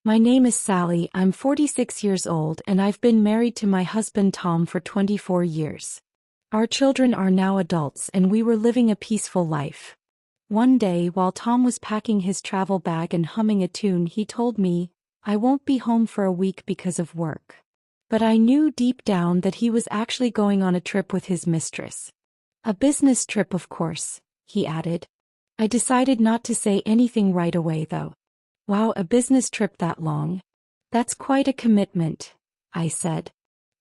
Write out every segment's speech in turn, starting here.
My name is Sally, I'm 46 years old and I've been married to my husband Tom for 24 years. Our children are now adults and we were living a peaceful life. One day while Tom was packing his travel bag and humming a tune he told me, I won't be home for a week because of work. But I knew deep down that he was actually going on a trip with his mistress. A business trip of course, he added. I decided not to say anything right away though. Wow, a business trip that long? That's quite a commitment, I said.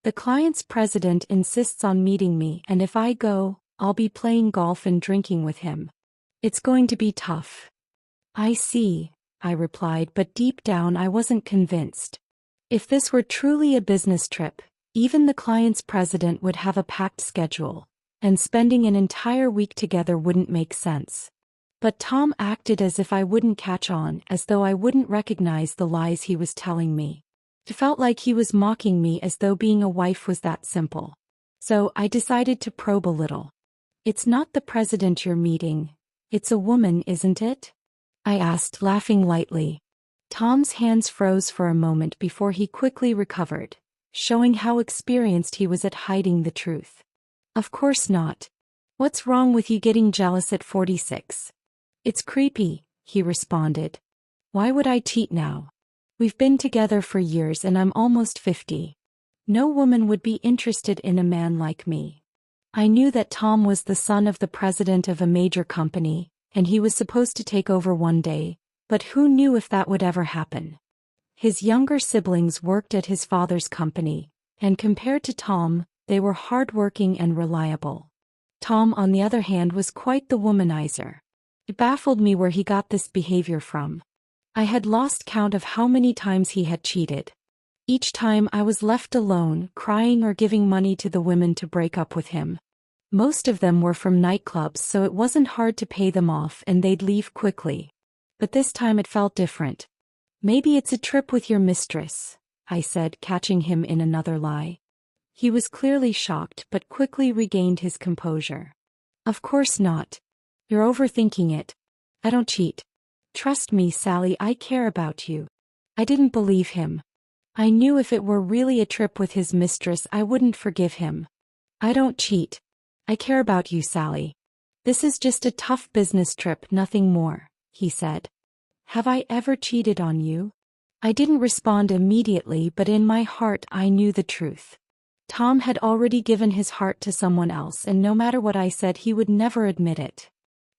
The client's president insists on meeting me and if I go, I'll be playing golf and drinking with him. It's going to be tough. I see, I replied, but deep down I wasn't convinced. If this were truly a business trip, even the client's president would have a packed schedule, and spending an entire week together wouldn't make sense. But Tom acted as if I wouldn't catch on, as though I wouldn't recognize the lies he was telling me. It felt like he was mocking me as though being a wife was that simple. So I decided to probe a little. It's not the president you're meeting, it's a woman, isn't it? I asked, laughing lightly. Tom's hands froze for a moment before he quickly recovered, showing how experienced he was at hiding the truth. Of course not. What's wrong with you getting jealous at 46? It's creepy, he responded. Why would I cheat now? We've been together for years and I'm almost 50. No woman would be interested in a man like me. I knew that Tom was the son of the president of a major company, and he was supposed to take over one day, but who knew if that would ever happen? His younger siblings worked at his father's company, and compared to Tom, they were hardworking and reliable. Tom, on the other hand, was quite the womanizer. It baffled me where he got this behavior from. I had lost count of how many times he had cheated. Each time I was left alone, crying or giving money to the women to break up with him. Most of them were from nightclubs, so it wasn't hard to pay them off and they'd leave quickly. But this time it felt different. Maybe it's a trip with your mistress, I said, catching him in another lie. He was clearly shocked but quickly regained his composure. Of course not. You're overthinking it. I don't cheat. Trust me, Sally, I care about you. I didn't believe him. I knew if it were really a trip with his mistress I wouldn't forgive him. I don't cheat. I care about you, Sally. This is just a tough business trip, nothing more, he said. Have I ever cheated on you? I didn't respond immediately, but in my heart I knew the truth. Tom had already given his heart to someone else, and no matter what I said he would never admit it.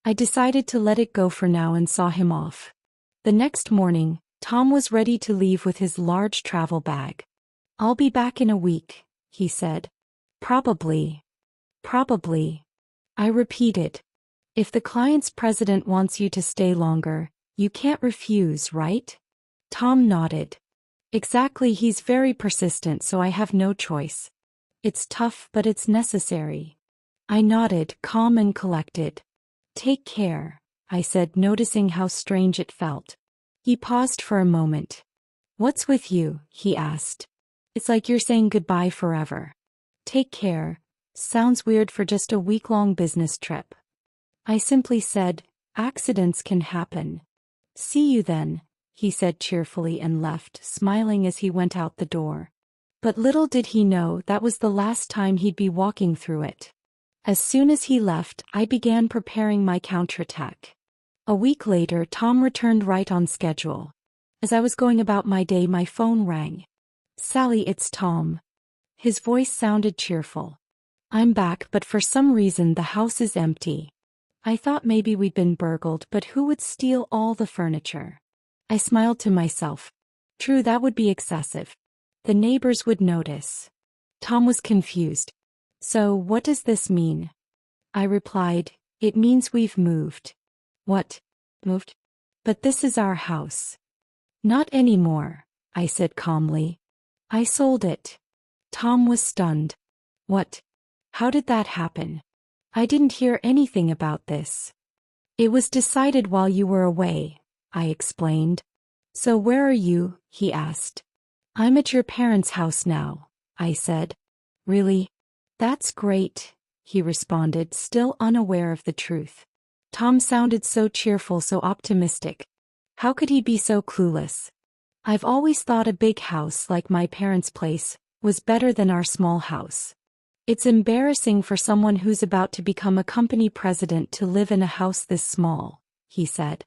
I decided to let it go for now and saw him off. The next morning, Tom was ready to leave with his large travel bag. I'll be back in a week, he said. Probably. Probably. I repeated. If the client's president wants you to stay longer, you can't refuse, right? Tom nodded. Exactly, he's very persistent, so I have no choice. It's tough, but it's necessary. I nodded, calm and collected. Take care, I said, noticing how strange it felt. He paused for a moment. What's with you? He asked. It's like you're saying goodbye forever. Take care. Sounds weird for just a week-long business trip. I simply said, accidents can happen. See you then, he said cheerfully and left, smiling as he went out the door. But little did he know that was the last time he'd be walking through it. As soon as he left, I began preparing my counterattack. A week later, Tom returned right on schedule. As I was going about my day, my phone rang. Sally, it's Tom. His voice sounded cheerful. I'm back, but for some reason the house is empty. I thought maybe we'd been burgled, but who would steal all the furniture? I smiled to myself. True, that would be excessive. The neighbors would notice. Tom was confused. So, what does this mean? I replied, it means we've moved. What? Moved? But this is our house. Not anymore, I said calmly. I sold it. Tom was stunned. What? How did that happen? I didn't hear anything about this. It was decided while you were away, I explained. So where are you? He asked. I'm at your parents' house now, I said. Really? That's great, he responded, still unaware of the truth. Tom sounded so cheerful, so optimistic. How could he be so clueless? I've always thought a big house like my parents' place was better than our small house. It's embarrassing for someone who's about to become a company president to live in a house this small, he said.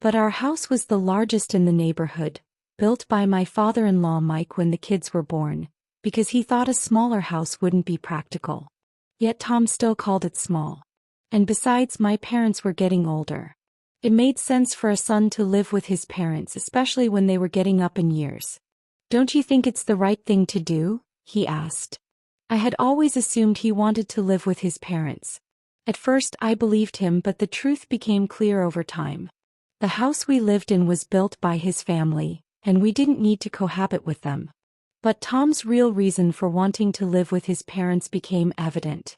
But our house was the largest in the neighborhood, built by my father-in-law Mike when the kids were born, because he thought a smaller house wouldn't be practical. Yet Tom still called it small. And besides, my parents were getting older. It made sense for a son to live with his parents, especially when they were getting up in years. Don't you think it's the right thing to do? He asked. I had always assumed he wanted to live with his parents. At first I believed him, but the truth became clear over time. The house we lived in was built by his family, and we didn't need to cohabit with them. But Tom's real reason for wanting to live with his parents became evident.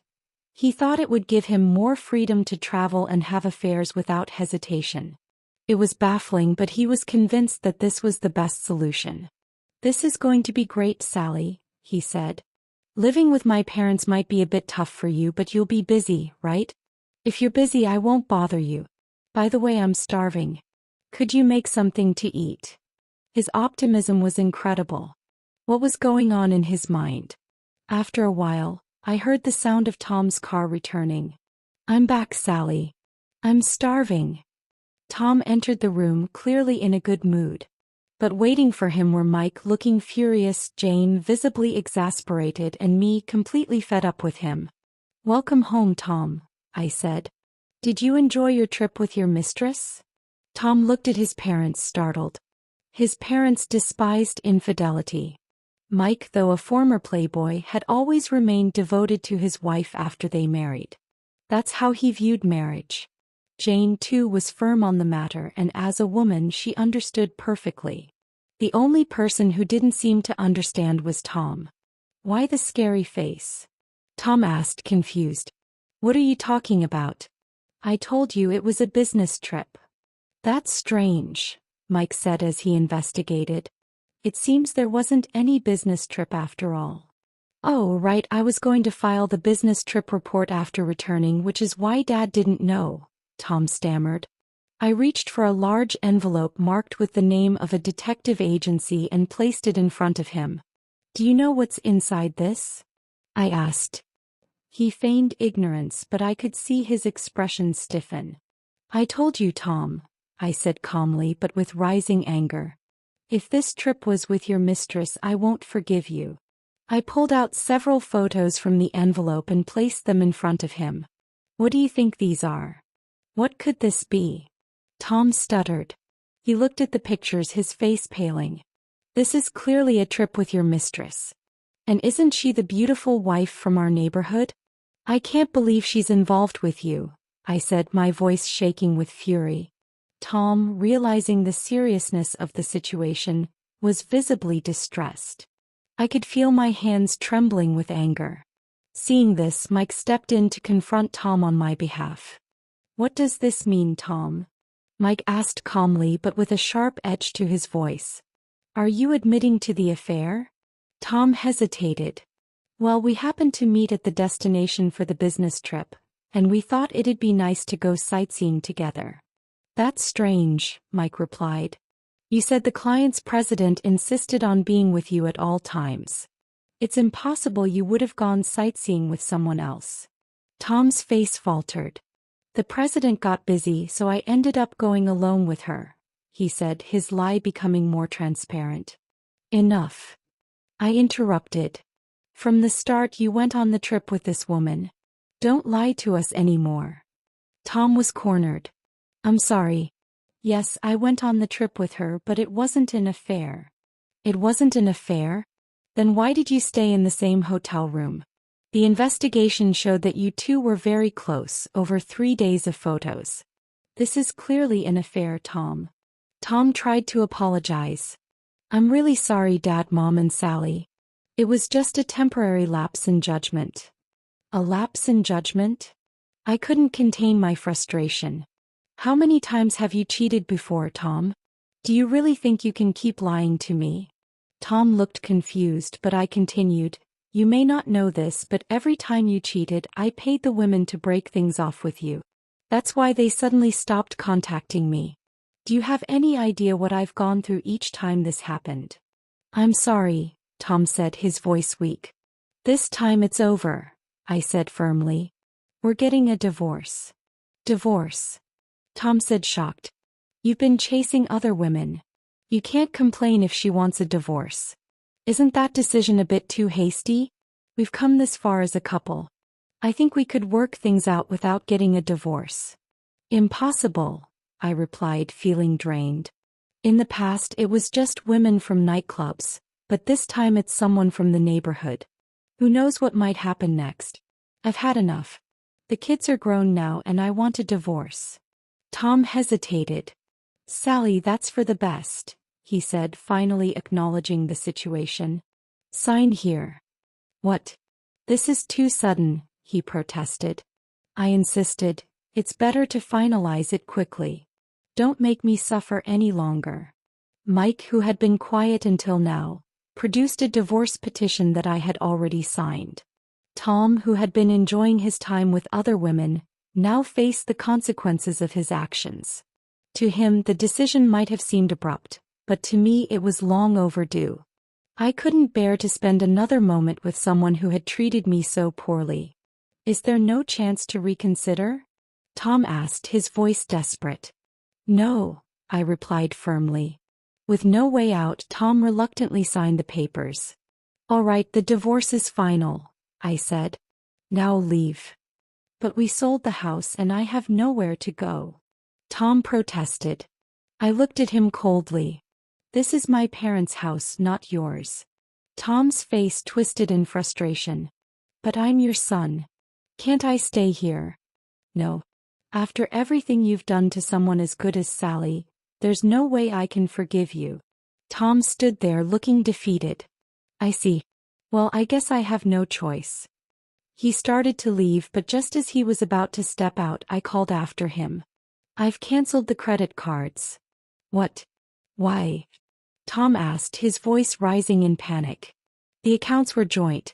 He thought it would give him more freedom to travel and have affairs without hesitation. It was baffling, but he was convinced that this was the best solution. This is going to be great, Sally, he said. Living with my parents might be a bit tough for you, but you'll be busy, right? If you're busy, I won't bother you. By the way, I'm starving. Could you make something to eat? His optimism was incredible. What was going on in his mind? After a while, I heard the sound of Tom's car returning. I'm back, Sally. I'm starving. Tom entered the room, clearly in a good mood. But waiting for him were Mike, looking furious, Jane, visibly exasperated, and me, completely fed up with him. Welcome home, Tom, I said. Did you enjoy your trip with your mistress? Tom looked at his parents, startled. His parents despised infidelity. Mike, though a former playboy, had always remained devoted to his wife after they married. That's how he viewed marriage. Jane, too, was firm on the matter, and as a woman she understood perfectly. The only person who didn't seem to understand was Tom. Why the scary face? Tom asked, confused. What are you talking about? I told you it was a business trip. That's strange, Mike said as he investigated. It seems there wasn't any business trip after all. Oh, right, I was going to file the business trip report after returning, which is why Dad didn't know, Tom stammered. I reached for a large envelope marked with the name of a detective agency and placed it in front of him. Do you know what's inside this? I asked. He feigned ignorance, but I could see his expression stiffen. I told you, Tom, I said calmly but with rising anger. If this trip was with your mistress, I won't forgive you. I pulled out several photos from the envelope and placed them in front of him. What do you think these are? What could this be? Tom stuttered. He looked at the pictures, his face paling. This is clearly a trip with your mistress. And isn't she the beautiful wife from our neighborhood? I can't believe she's involved with you, I said, my voice shaking with fury. Tom, realizing the seriousness of the situation, was visibly distressed. I could feel my hands trembling with anger. Seeing this, Mike stepped in to confront Tom on my behalf. What does this mean, Tom? Mike asked calmly but with a sharp edge to his voice. Are you admitting to the affair? Tom hesitated. Well, we happened to meet at the destination for the business trip, and we thought it'd be nice to go sightseeing together. That's strange, Mike replied. You said the client's president insisted on being with you at all times. It's impossible you would have gone sightseeing with someone else. Tom's face faltered. The president got busy, so I ended up going alone with her, he said, his lie becoming more transparent. Enough. I interrupted. From the start you went on the trip with this woman. Don't lie to us anymore. Tom was cornered. I'm sorry. Yes, I went on the trip with her, but it wasn't an affair. It wasn't an affair? Then why did you stay in the same hotel room? The investigation showed that you two were very close, over 3 days of photos. This is clearly an affair, Tom. Tom tried to apologize. I'm really sorry, Dad, Mom, and Sally. It was just a temporary lapse in judgment. A lapse in judgment? I couldn't contain my frustration. How many times have you cheated before, Tom? Do you really think you can keep lying to me? Tom looked confused, but I continued. You may not know this, but every time you cheated, I paid the women to break things off with you. That's why they suddenly stopped contacting me. Do you have any idea what I've gone through each time this happened? I'm sorry, Tom said, his voice weak. This time it's over, I said firmly. We're getting a divorce. Divorce? Tom said, shocked. You've been chasing other women. You can't complain if she wants a divorce. Isn't that decision a bit too hasty? We've come this far as a couple. I think we could work things out without getting a divorce. Impossible, I replied, feeling drained. In the past it was just women from nightclubs, but this time it's someone from the neighborhood. Who knows what might happen next? I've had enough. The kids are grown now and I want a divorce. Tom hesitated. Sally, that's for the best, he said, finally acknowledging the situation. Sign here. What? This is too sudden, he protested. I insisted. It's better to finalize it quickly. Don't make me suffer any longer. Mike, who had been quiet until now, produced a divorce petition that I had already signed. Tom, who had been enjoying his time with other women, now faced the consequences of his actions. To him, the decision might have seemed abrupt, but to me it was long overdue. I couldn't bear to spend another moment with someone who had treated me so poorly. Is there no chance to reconsider? Tom asked, his voice desperate. No, I replied firmly. With no way out, Tom reluctantly signed the papers. All right, the divorce is final, I said. Now leave. But we sold the house and I have nowhere to go. Tom protested. I looked at him coldly. This is my parents' house, not yours. Tom's face twisted in frustration. But I'm your son. Can't I stay here? No. After everything you've done to someone as good as Sally, there's no way I can forgive you. Tom stood there looking defeated. I see. Well, I guess I have no choice. He started to leave, but just as he was about to step out, I called after him. I've canceled the credit cards. What? Why? Tom asked, his voice rising in panic. The accounts were joint.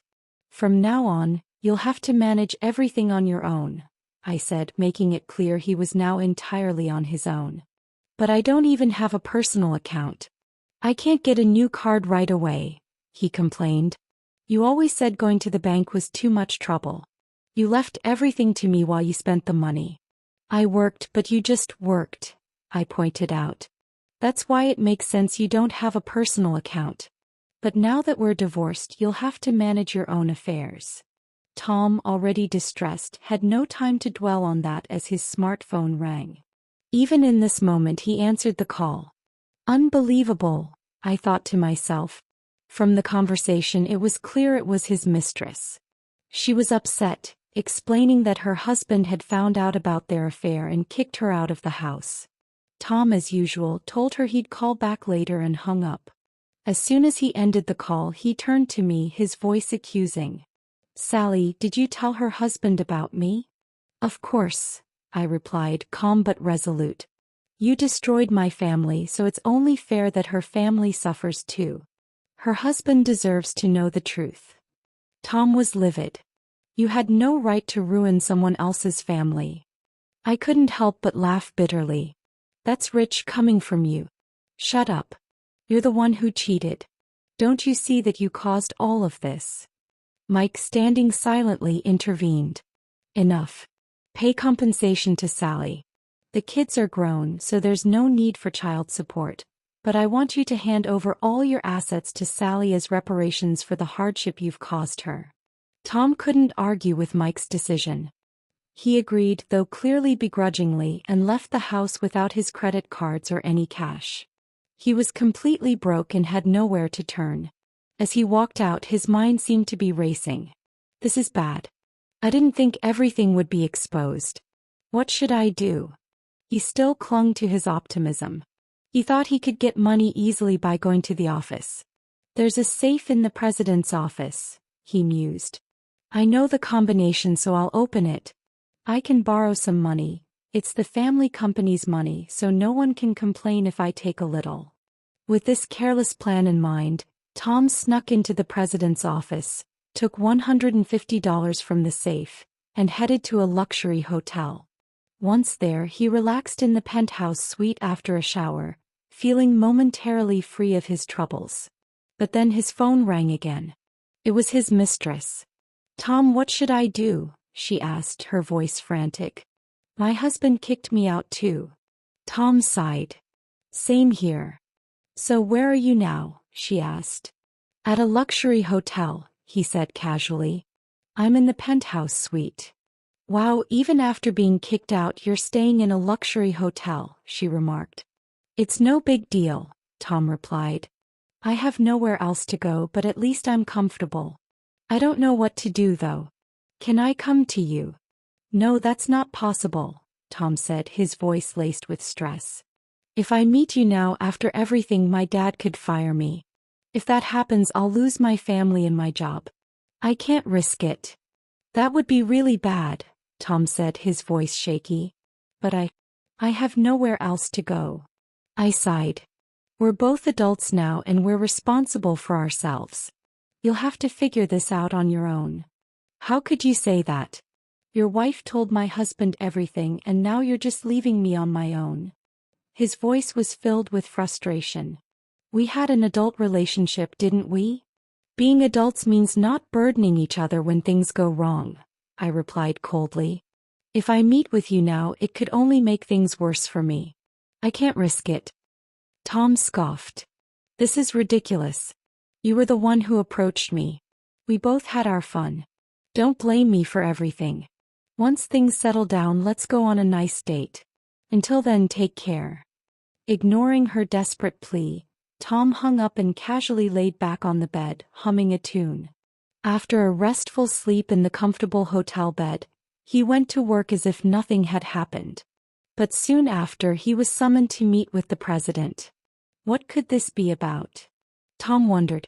From now on, you'll have to manage everything on your own, I said, making it clear he was now entirely on his own. But I don't even have a personal account. I can't get a new card right away, he complained. You always said going to the bank was too much trouble. You left everything to me while you spent the money. I worked, but you just worked, I pointed out. That's why it makes sense you don't have a personal account. But now that we're divorced, you'll have to manage your own affairs. Tom, already distressed, had no time to dwell on that as his smartphone rang. Even in this moment he answered the call. Unbelievable, I thought to myself. From the conversation it was clear it was his mistress. She was upset, explaining that her husband had found out about their affair and kicked her out of the house. Tom, as usual, told her he'd call back later and hung up. As soon as he ended the call, he turned to me, his voice accusing. Sally, did you tell her husband about me? Of course, I replied, calm but resolute. You destroyed my family, so it's only fair that her family suffers too. Her husband deserves to know the truth. Tom was livid. You had no right to ruin someone else's family. I couldn't help but laugh bitterly. That's rich coming from you. Shut up. You're the one who cheated. Don't you see that you caused all of this? Mike, standing silently, intervened. Enough. Pay compensation to Sally. The kids are grown, so there's no need for child support. But I want you to hand over all your assets to Sally as reparations for the hardship you've caused her. Tom couldn't argue with Mike's decision. He agreed, though clearly begrudgingly, and left the house without his credit cards or any cash. He was completely broke and had nowhere to turn. As he walked out, his mind seemed to be racing. This is bad. I didn't think everything would be exposed. What should I do? He still clung to his optimism. He thought he could get money easily by going to the office. There's a safe in the president's office, he mused. I know the combination, so I'll open it. I can borrow some money. It's the family company's money, so no one can complain if I take a little. With this careless plan in mind, Tom snuck into the president's office, took $150 from the safe, and headed to a luxury hotel. Once there, he relaxed in the penthouse suite after a shower, feeling momentarily free of his troubles. But then his phone rang again. It was his mistress. "Tom, what should I do?" she asked, her voice frantic. "My husband kicked me out too." Tom sighed. "Same here." "So where are you now?" she asked. "At a luxury hotel," he said casually. "I'm in the penthouse suite." "Wow, even after being kicked out you're staying in a luxury hotel," she remarked. "It's no big deal," Tom replied. "I have nowhere else to go, but at least I'm comfortable. I don't know what to do though. Can I come to you?" "No, that's not possible," Tom said, his voice laced with stress. "If I meet you now after everything, my dad could fire me. If that happens, I'll lose my family and my job. I can't risk it." "That would be really bad," Tom said, his voice shaky. "But I have nowhere else to go." I sighed. "We're both adults now and we're responsible for ourselves. You'll have to figure this out on your own." "How could you say that? Your wife told my husband everything and now you're just leaving me on my own." His voice was filled with frustration. "We had an adult relationship, didn't we? Being adults means not burdening each other when things go wrong," I replied coldly. "If I meet with you now, it could only make things worse for me. I can't risk it." Tom scoffed. "This is ridiculous. You were the one who approached me. We both had our fun. Don't blame me for everything. Once things settle down, let's go on a nice date. Until then, take care." Ignoring her desperate plea, Tom hung up and casually laid back on the bed, humming a tune. After a restful sleep in the comfortable hotel bed, he went to work as if nothing had happened. But soon after, he was summoned to meet with the president. What could this be about? Tom wondered.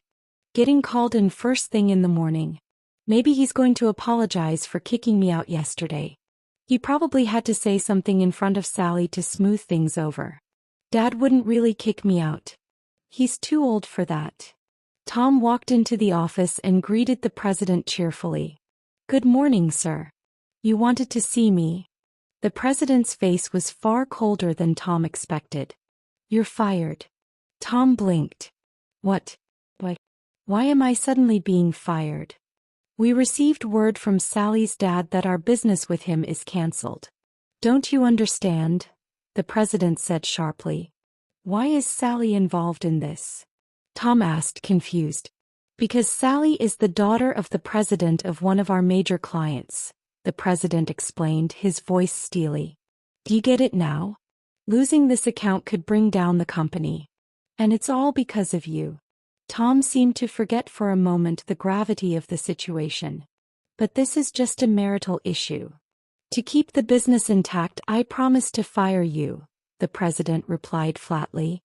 Getting called in first thing in the morning. Maybe he's going to apologize for kicking me out yesterday. He probably had to say something in front of Sally to smooth things over. Dad wouldn't really kick me out. He's too old for that. Tom walked into the office and greeted the president cheerfully. "Good morning, sir. You wanted to see me?" The president's face was far colder than Tom expected. "You're fired." Tom blinked. What? Why am I suddenly being fired?" "We received word from Sally's dad that our business with him is cancelled." "Don't you understand?" the president said sharply. "Why is Sally involved in this?" Tom asked, confused. "Because Sally is the daughter of the president of one of our major clients," the president explained, his voice steely. "Do you get it now? Losing this account could bring down the company. And it's all because of you." Tom seemed to forget for a moment the gravity of the situation. "But this is just a marital issue. To keep the business intact, I promise to fire you," the president replied flatly.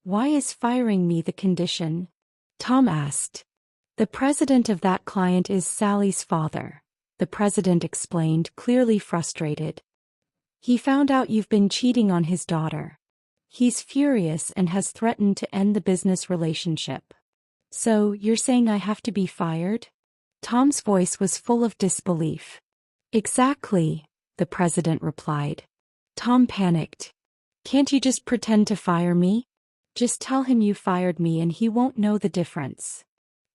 "Why is firing me the condition?" Tom asked. "The president of that client is Sally's father," the president explained, clearly frustrated. "He found out you've been cheating on his daughter. He's furious and has threatened to end the business relationship." "So, you're saying I have to be fired?" Tom's voice was full of disbelief. "Exactly," the president replied. Tom panicked. "Can't you just pretend to fire me? Just tell him you fired me and he won't know the difference."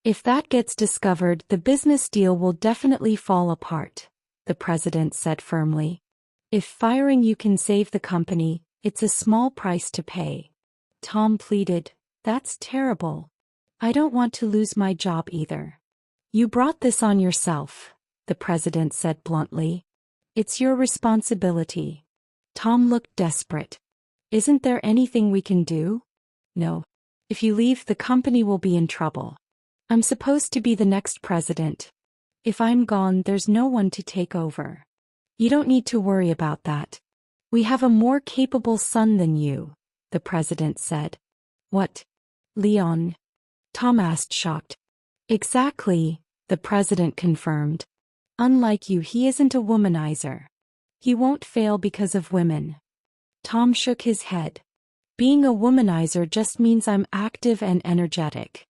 "If that gets discovered, the business deal will definitely fall apart," the president said firmly. "If firing you can save the company, it's a small price to pay." Tom pleaded. "That's terrible. I don't want to lose my job either." "You brought this on yourself," the president said bluntly. "It's your responsibility." Tom looked desperate. "Isn't there anything we can do?" "No. If you leave, the company will be in trouble. I'm supposed to be the next president. If I'm gone, there's no one to take over." "You don't need to worry about that. We have a more capable son than you," the president said. "What? Leon?" Tom asked, shocked. "Exactly," the president confirmed. "Unlike you, he isn't a womanizer. He won't fail because of women." Tom shook his head. "Being a womanizer just means I'm active and energetic.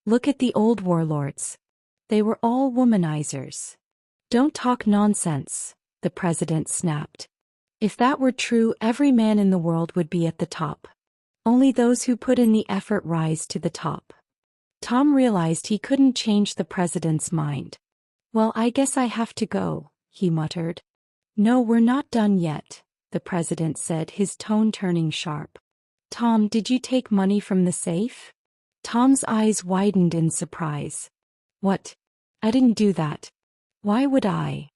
Look at the old warlords. They were all womanizers." "Don't talk nonsense," the president snapped. If that were true, every man in the world would be at the top. Only those who put in the effort rise to the top. Tom realized he couldn't change the president's mind. Well, I guess I have to go, he muttered. No, we're not done yet, the president said, his tone turning sharp. Tom, did you take money from the safe? Tom's eyes widened in surprise. What? I didn't do that. Why would I?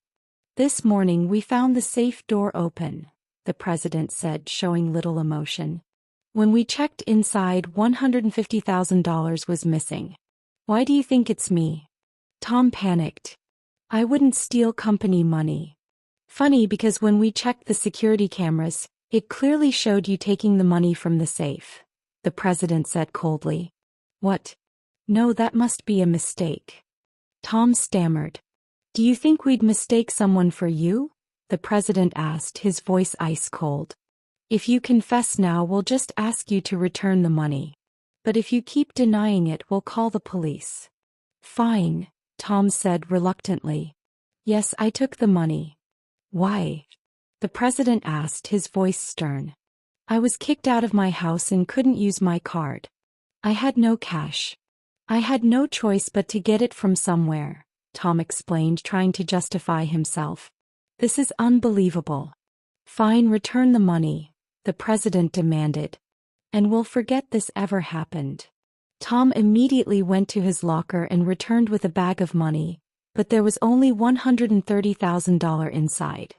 This morning we found the safe door open, the president said, showing little emotion. When we checked inside, $150,000 was missing. Why do you think it's me? Tom panicked. I wouldn't steal company money. Funny, because when we checked the security cameras, it clearly showed you taking the money from the safe, the president said coldly. What? No, that must be a mistake. Tom stammered. Do you think we'd mistake someone for you? The president asked, his voice ice cold. If you confess now, we'll just ask you to return the money. But if you keep denying it, we'll call the police. Fine, Tom said reluctantly. Yes, I took the money. Why? The president asked, his voice stern. I was kicked out of my house and couldn't use my card. I had no cash. I had no choice but to get it from somewhere, Tom explained, trying to justify himself. This is unbelievable. Fine, return the money, the president demanded. And we'll forget this ever happened. Tom immediately went to his locker and returned with a bag of money, but there was only $130,000 inside.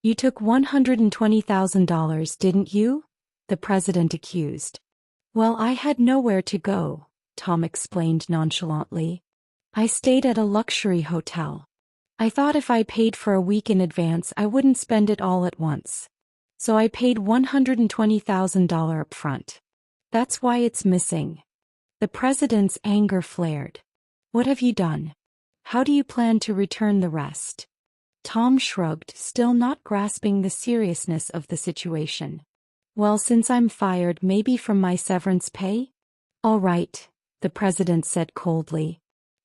You took $120,000, didn't you? The president accused. Well, I had nowhere to go, Tom explained nonchalantly. I stayed at a luxury hotel. I thought if I paid for a week in advance, I wouldn't spend it all at once. So I paid $120,000 up front. That's why it's missing. The president's anger flared. What have you done? How do you plan to return the rest? Tom shrugged, still not grasping the seriousness of the situation. Well, since I'm fired, maybe from my severance pay? All right, the president said coldly.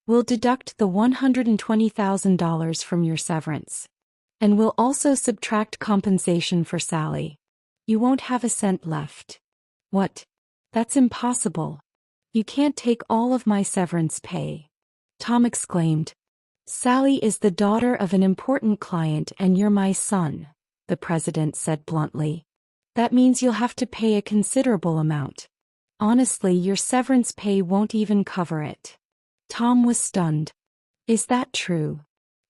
We'll deduct the $120,000 from your severance. And we'll also subtract compensation for Sally. You won't have a cent left. What? That's impossible. You can't take all of my severance pay. Tom exclaimed. Sally is the daughter of an important client and you're my son, the president said bluntly. That means you'll have to pay a considerable amount. Honestly, your severance pay won't even cover it. Tom was stunned. Is that true?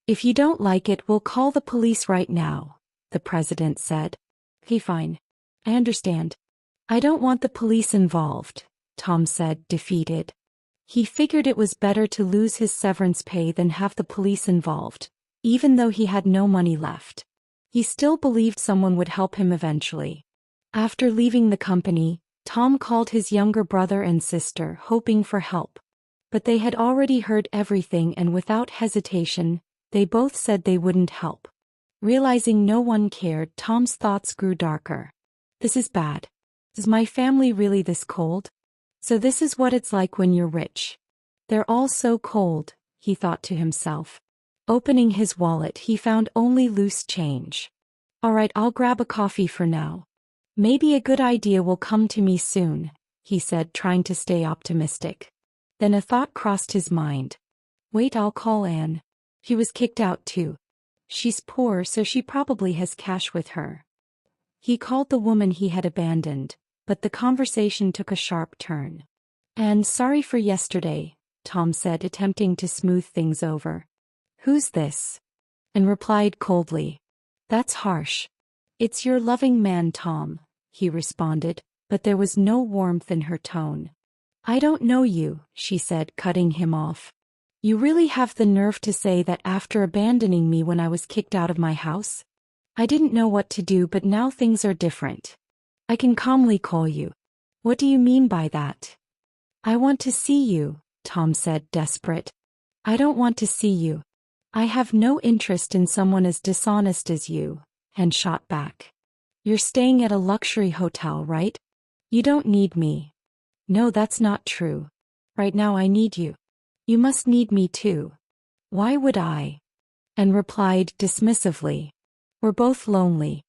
If you don't like it, we'll call the police right now, the president said. Fine. I understand. I don't want the police involved, Tom said, defeated. He figured it was better to lose his severance pay than have the police involved, even though he had no money left. He still believed someone would help him eventually. After leaving the company, Tom called his younger brother and sister, hoping for help. But they had already heard everything, and without hesitation, they both said they wouldn't help. Realizing no one cared, Tom's thoughts grew darker. This is bad. Is my family really this cold? So this is what it's like when you're rich. They're all so cold, he thought to himself. Opening his wallet, he found only loose change. All right, I'll grab a coffee for now. Maybe a good idea will come to me soon, he said, trying to stay optimistic. Then a thought crossed his mind. Wait, I'll call Anne. She was kicked out too. She's poor, so she probably has cash with her. He called the woman he had abandoned, but the conversation took a sharp turn. Anne, sorry for yesterday, Tom said, attempting to smooth things over. Who's this? Anne replied coldly. That's harsh. It's your loving man, Tom, he responded, but there was no warmth in her tone. I don't know you, she said, cutting him off. You really have the nerve to say that after abandoning me when I was kicked out of my house? I didn't know what to do, but now things are different. I can calmly call you. What do you mean by that? I want to see you, Tom said, desperate. I don't want to see you. I have no interest in someone as dishonest as you, and shot back. You're staying at a luxury hotel, right? You don't need me. No, that's not true. Right now I need you. You must need me too. Why would I? Anne replied dismissively. We're both lonely.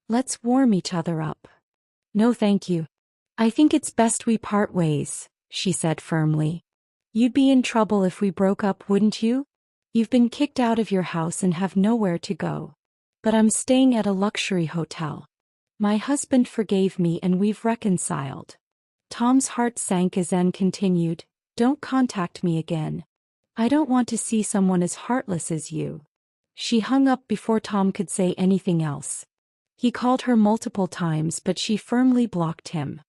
Let's warm each other up. No thank you. I think it's best we part ways, she said firmly. You'd be in trouble if we broke up, wouldn't you? You've been kicked out of your house and have nowhere to go. But I'm staying at a luxury hotel. My husband forgave me and we've reconciled. Tom's heart sank as Anne continued, Don't contact me again. I don't want to see someone as heartless as you. She hung up before Tom could say anything else. He called her multiple times but she firmly blocked him.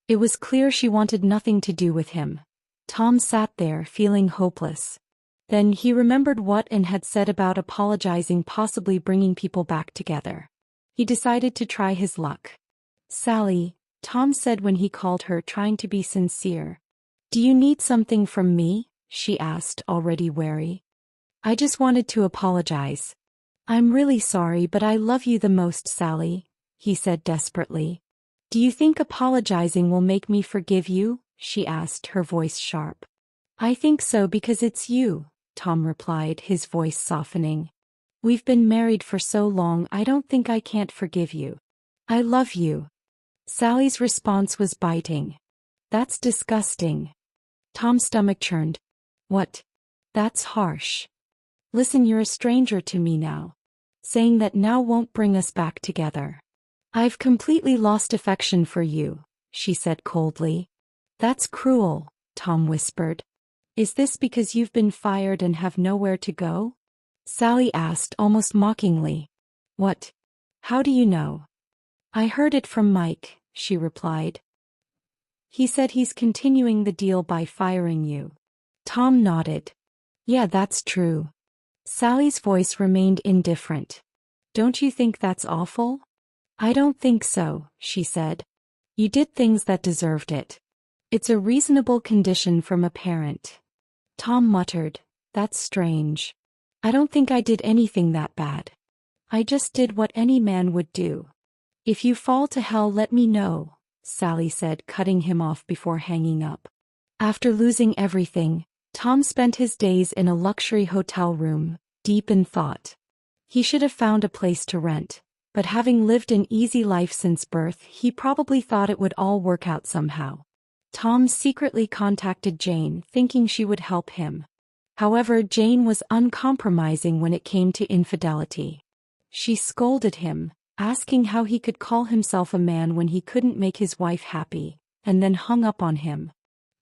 It was clear she wanted nothing to do with him. Tom sat there feeling hopeless. Then he remembered what Anne had said about apologizing possibly bringing people back together. He decided to try his luck. Sally, Tom said when he called her, trying to be sincere. Do you need something from me? She asked, already wary. I just wanted to apologize. I'm really sorry, but I love you the most, Sally, he said desperately. Do you think apologizing will make me forgive you? She asked, her voice sharp. I think so because it's you, Tom replied, his voice softening. We've been married for so long, I don't think I can't forgive you. I love you. Sally's response was biting. That's disgusting. Tom's stomach churned. What? That's harsh. Listen, you're a stranger to me now. Saying that now won't bring us back together. I've completely lost affection for you, she said coldly. That's cruel, Tom whispered. Is this because you've been fired and have nowhere to go? Sally asked almost mockingly. What? How do you know? I heard it from Mike, she replied. He said he's continuing the deal by firing you. Tom nodded. Yeah, that's true. Sally's voice remained indifferent. Don't you think that's awful? I don't think so, she said. You did things that deserved it. It's a reasonable condition from a parent. Tom muttered, That's strange. I don't think I did anything that bad. I just did what any man would do. If you fall to hell, let me know, Sally said, cutting him off before hanging up. After losing everything, Tom spent his days in a luxury hotel room, deep in thought. He should have found a place to rent, but having lived an easy life since birth, he probably thought it would all work out somehow. Tom secretly contacted Jane, thinking she would help him. However, Jane was uncompromising when it came to infidelity. She scolded him, asking how he could call himself a man when he couldn't make his wife happy, and then hung up on him.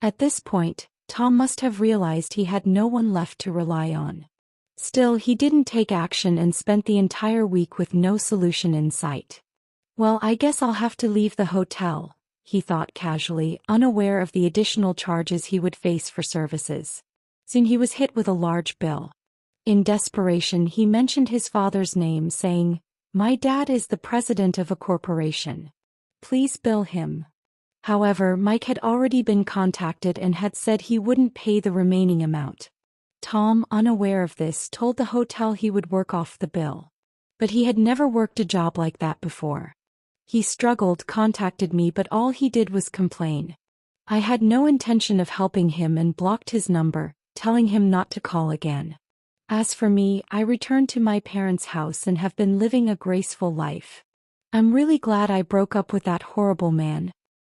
At this point, Tom must have realized he had no one left to rely on. Still, he didn't take action and spent the entire week with no solution in sight. Well, I guess I'll have to leave the hotel, he thought casually, unaware of the additional charges he would face for services. Soon he was hit with a large bill. In desperation, he mentioned his father's name, saying, My dad is the president of a corporation. Please bill him. However, Mike had already been contacted and had said he wouldn't pay the remaining amount. Tom, unaware of this, told the hotel he would work off the bill. But he had never worked a job like that before. He struggled, contacted me, but all he did was complain. I had no intention of helping him and blocked his number, telling him not to call again. As for me, I returned to my parents' house and have been living a graceful life. I'm really glad I broke up with that horrible man,